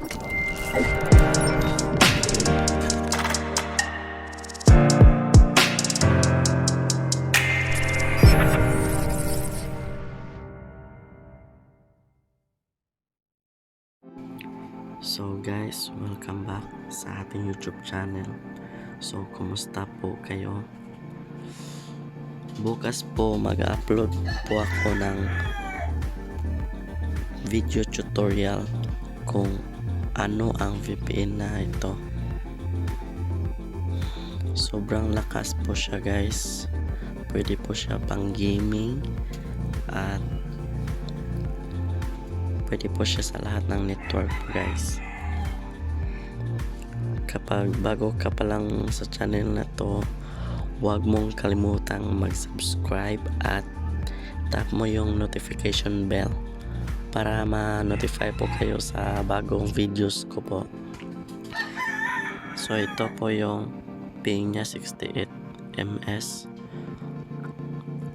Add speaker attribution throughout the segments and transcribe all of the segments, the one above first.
Speaker 1: So guys, welcome back sa ating YouTube channel. So kumusta po kayo? Bukas po mag-upload po ako ng video tutorial kung ano ang VPN na ito. Sobrang lakas po siya guys. Pwede po siya pang gaming at pwede po siya sa lahat ng network guys. Kapag bago ka pa lang sa channel na to, huwag mong kalimutang mag-subscribe at tap mo yung notification bell para ma-notify po kayo sa bagong videos ko po. So ito po yung ping niya, 68 ms.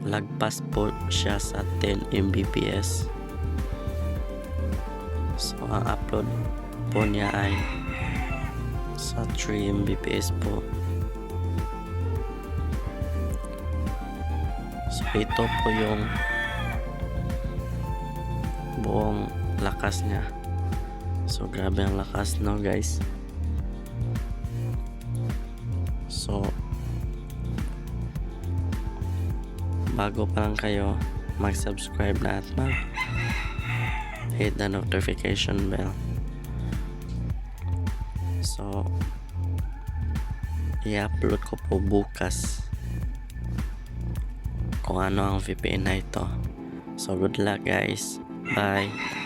Speaker 1: Lagpas po siya sa 10 Mbps. So ang upload po niya ay sa 3 Mbps po. So ito po yung buong lakas niya. So grabe ang lakas no guys. So bago pa lang kayo, mag-subscribe na at hit the notification bell. So i-upload ko po bukas kung ano ang VPN na ito. So good luck guys. Bye.